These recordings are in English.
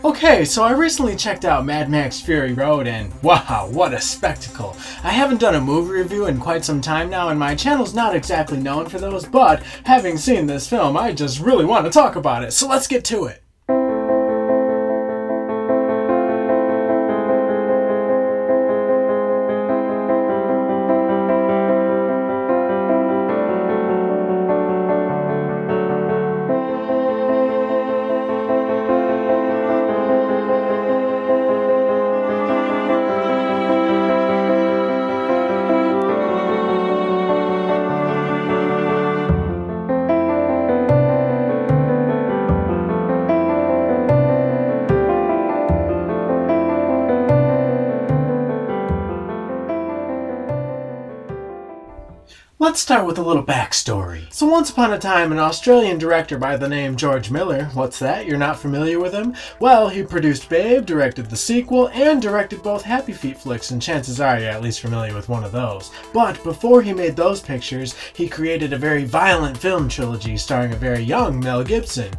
Okay, so I recently checked out Mad Max Fury Road and wow, what a spectacle. I haven't done a movie review in quite some time now and my channel's not exactly known for those, but having seen this film, I just really want to talk about it, so let's get to it. Let's start with a little backstory. So once upon a time, an Australian director by the name George Miller, what's that, you're not familiar with him? Well, he produced Babe, directed the sequel, and directed both Happy Feet flicks, and chances are you're at least familiar with one of those. But before he made those pictures, he created a very violent film trilogy starring a very young Mel Gibson.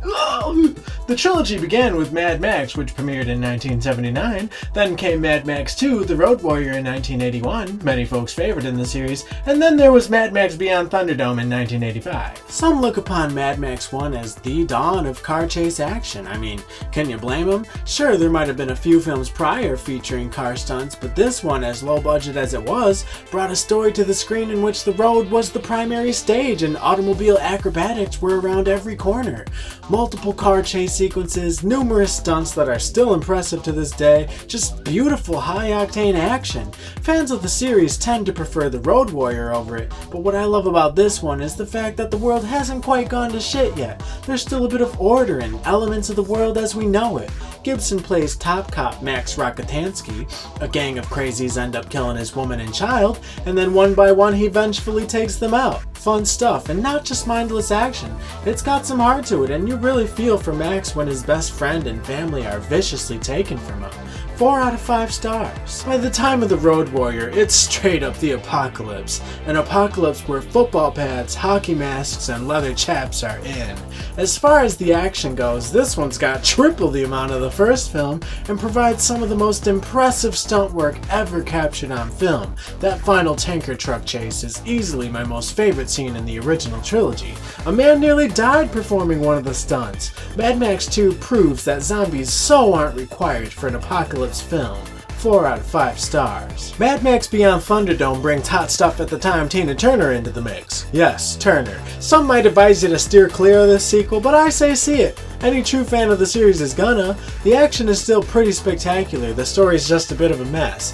The trilogy began with Mad Max, which premiered in 1979, then came Mad Max 2, The Road Warrior in 1981, many folks' favorite in the series, and then there was Mad Max Beyond Thunderdome in 1985. Some look upon Mad Max 1 as the dawn of car chase action. I mean, can you blame them? Sure, there might have been a few films prior featuring car stunts, but this one, as low budget as it was, brought a story to the screen in which the road was the primary stage and automobile acrobatics were around every corner. Multiple car chase sequences, numerous stunts that are still impressive to this day, just beautiful high-octane action. Fans of the series tend to prefer The Road Warrior over it, but what I love about this one is the fact that the world hasn't quite gone to shit yet. There's still a bit of order and elements of the world as we know it. Gibson plays top cop Max Rokotansky. A gang of crazies end up killing his woman and child, and then one by one he vengefully takes them out. Fun stuff, and not just mindless action. It's got some heart to it, and you really feel for Max when his best friend and family are viciously taken from him. 4 out of 5 stars. By the time of The Road Warrior, it's straight up the apocalypse. An apocalypse where football pads, hockey masks, and leather chaps are in. As far as the action goes, this one's got triple the amount of the first film and provides some of the most impressive stunt work ever captured on film. That final tanker truck chase is easily my most favorite scene in the original trilogy. A man nearly died performing one of the stunts. Mad Max 2 proves that zombies so aren't required for an apocalypse film. 4 out of 5 stars. Mad Max Beyond Thunderdome brings hot stuff at the time Tina Turner into the mix. Yes, Turner. Some might advise you to steer clear of this sequel, but I say see it. Any true fan of the series is gonna. The action is still pretty spectacular, the story's just a bit of a mess.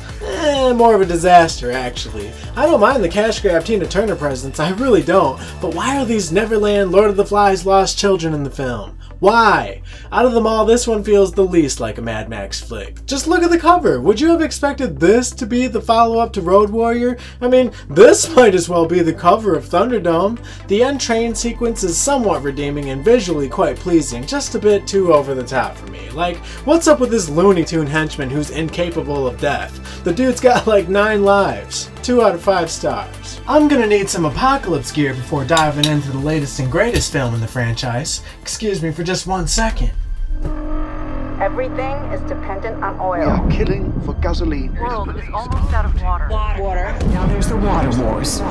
More of a disaster, actually. I don't mind the cash grab Tina Turner presence, I really don't, but why are these Neverland, Lord of the Flies lost children in the film? Why? Out of them all, this one feels the least like a Mad Max flick. Just look at the cover. Would you have expected this to be the follow-up to Road Warrior? I mean, this might as well be the cover of Thunderdome. The end train sequence is somewhat redeeming and visually quite pleasing, just a bit too over the top for me. Like, what's up with this Looney Tune henchman who's incapable of death? The dude's got like 9 lives. 2 out of 5 stars. I'm gonna need some apocalypse gear before diving into the latest and greatest film in the franchise. Excuse me for just 1 second. Everything is dependent on oil. We are killing for gasoline. The world is almost out of water. Water. Now there's the water wars.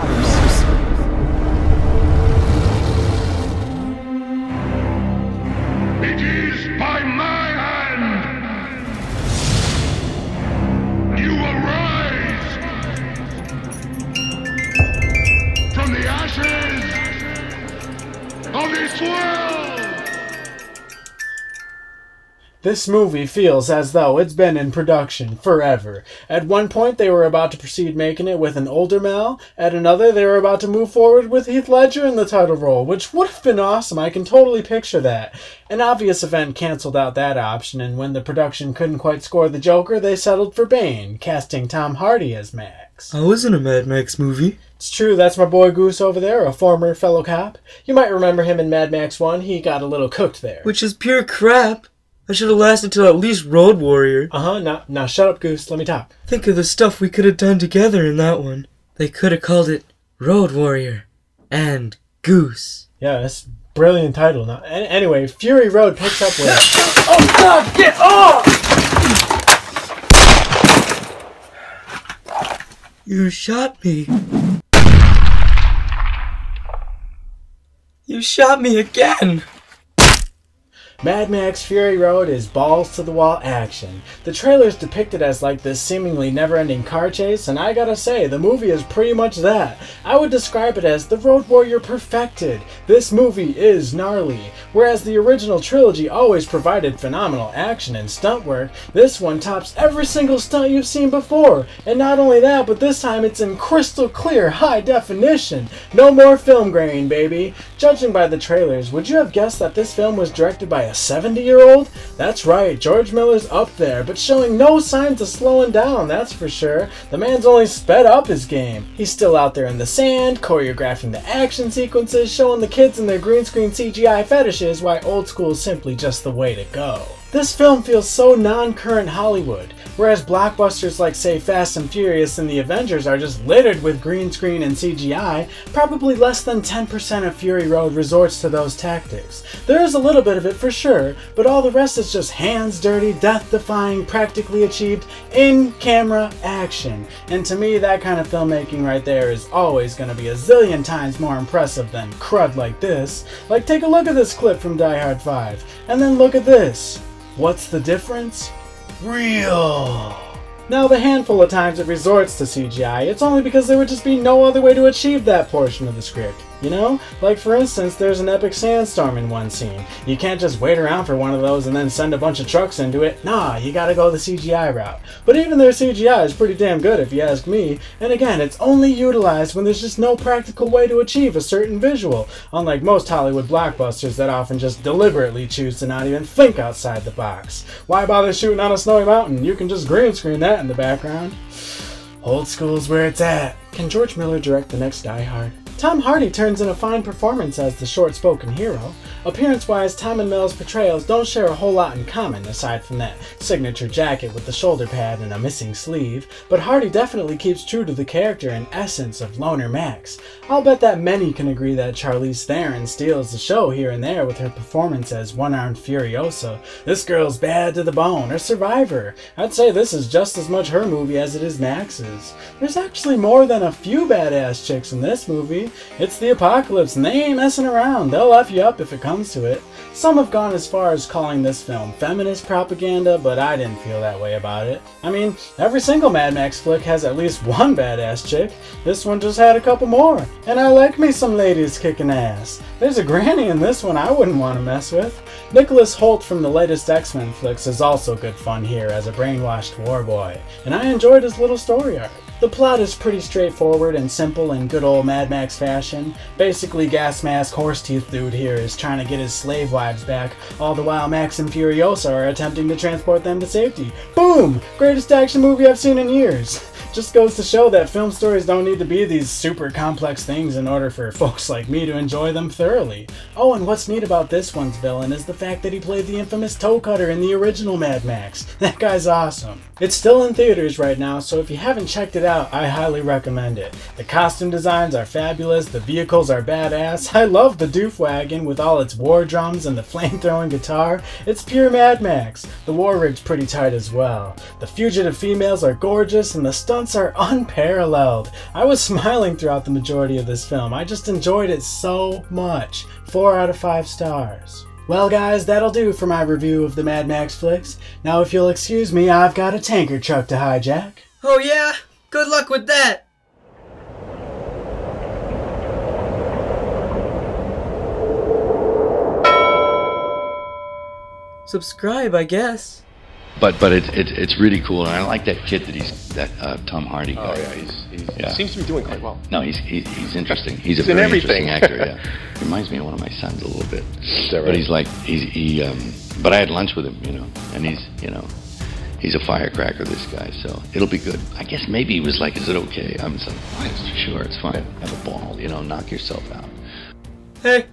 It is by my hand. You arise from the ashes of this world. This movie feels as though it's been in production forever. At one point they were about to proceed making it with an older Mel, at another they were about to move forward with Heath Ledger in the title role, which would have been awesome, I can totally picture that. An obvious event cancelled out that option, and when the production couldn't quite score the Joker, they settled for Bane, casting Tom Hardy as Max. I was in a Mad Max movie. It's true, that's my boy Goose over there, a former fellow cop. You might remember him in Mad Max 1, he got a little cooked there. Which is pure crap. I should have lasted till at least Road Warrior. Now shut up, Goose, let me talk. Think of the stuff we could have done together in that one. They could have called it Road Warrior and Goose. Yes, Brilliant title. Now, anyway, Fury Road picks up with... Oh God, get off! You shot me. You shot me again. Mad Max Fury Road is balls-to-the-wall action. The trailer's depicted as like this seemingly never-ending car chase, and I gotta say, the movie is pretty much that. I would describe it as the Road Warrior perfected. This movie is gnarly. Whereas the original trilogy always provided phenomenal action and stunt work, this one tops every single stunt you've seen before. And not only that, but this time it's in crystal clear, high definition. No more film grain, baby. Judging by the trailers, would you have guessed that this film was directed by a 70-year-old? That's right, George Miller's up there, but showing no signs of slowing down, that's for sure. The man's only sped up his game. He's still out there in the sand, choreographing the action sequences, showing the kids and their green screen CGI fetishes why old school is simply just the way to go. This film feels so non-current Hollywood, whereas blockbusters like, say, Fast and Furious and the Avengers are just littered with green screen and CGI, probably less than 10% of Fury Road resorts to those tactics. There is a little bit of it for sure, but all the rest is just hands-dirty, death-defying, practically achieved, in-camera action. And to me, that kind of filmmaking right there is always going to be a zillion times more impressive than crud like this. Like, take a look at this clip from Die Hard 5, and then look at this. What's the difference? Real! Now, the handful of times it resorts to CGI, it's only because there would just be no other way to achieve that portion of the script. You know? Like, for instance, there's an epic sandstorm in one scene. You can't just wait around for one of those and then send a bunch of trucks into it. Nah, you gotta go the CGI route. But even their CGI is pretty damn good if you ask me. And again, it's only utilized when there's just no practical way to achieve a certain visual. Unlike most Hollywood blockbusters that often just deliberately choose to not even think outside the box. Why bother shooting on a snowy mountain? You can just green screen that in the background. Old school's where it's at. Can George Miller direct the next Die Hard? Tom Hardy turns in a fine performance as the short-spoken hero. Appearance-wise, Tom and Mel's portrayals don't share a whole lot in common, aside from that signature jacket with the shoulder pad and a missing sleeve, but Hardy definitely keeps true to the character and essence of Loner Max. I'll bet that many can agree that Charlize Theron steals the show here and there with her performance as One-Armed Furiosa. This girl's bad to the bone, a survivor. I'd say this is just as much her movie as it is Max's. There's actually more than a few badass chicks in this movie. It's the apocalypse and they ain't messing around. They'll F you up if it comes to it. Some have gone as far as calling this film feminist propaganda, but I didn't feel that way about it. I mean, every single Mad Max flick has at least one badass chick. This one just had a couple more. And I like me some ladies kicking ass. There's a granny in this one I wouldn't want to mess with. Nicholas Hoult from the latest X-Men flicks is also good fun here as a brainwashed war boy, and I enjoyed his little story arc. The plot is pretty straightforward and simple in good old Mad Max fashion. Basically, gas mask horse teeth dude here is trying to get his slave wives back, all the while Max and Furiosa are attempting to transport them to safety. Boom! Greatest action movie I've seen in years. Just goes to show that film stories don't need to be these super complex things in order for folks like me to enjoy them thoroughly. Oh, and what's neat about this one's villain is the fact that he played the infamous toe cutter in the original Mad Max. That guy's awesome. It's still in theaters right now, so if you haven't checked it out, I highly recommend it. The costume designs are fabulous, the vehicles are badass. I love the doof wagon with all its war drums and the flame-throwing guitar. It's pure Mad Max. The war rig's pretty tight as well. The fugitive females are gorgeous and the stunts are unparalleled. I was smiling throughout the majority of this film. I just enjoyed it so much. 4 out of 5 stars. Well guys, that'll do for my review of the Mad Max flicks. Now if you'll excuse me, I've got a tanker truck to hijack. Oh yeah? Good luck with that! Subscribe, I guess. But it's really cool, and I like that kid that Tom Hardy guy. Oh yeah, he seems to be doing quite well. No, he's interesting. He's a very interesting actor. Yeah, reminds me of one of my sons a little bit. Is that right? But he's like but I had lunch with him, and he's a firecracker, this guy. So it'll be good. I guess maybe he was like, "Is it okay?" I'm like, "Sure, it's fine. Have a ball, knock yourself out." Hey.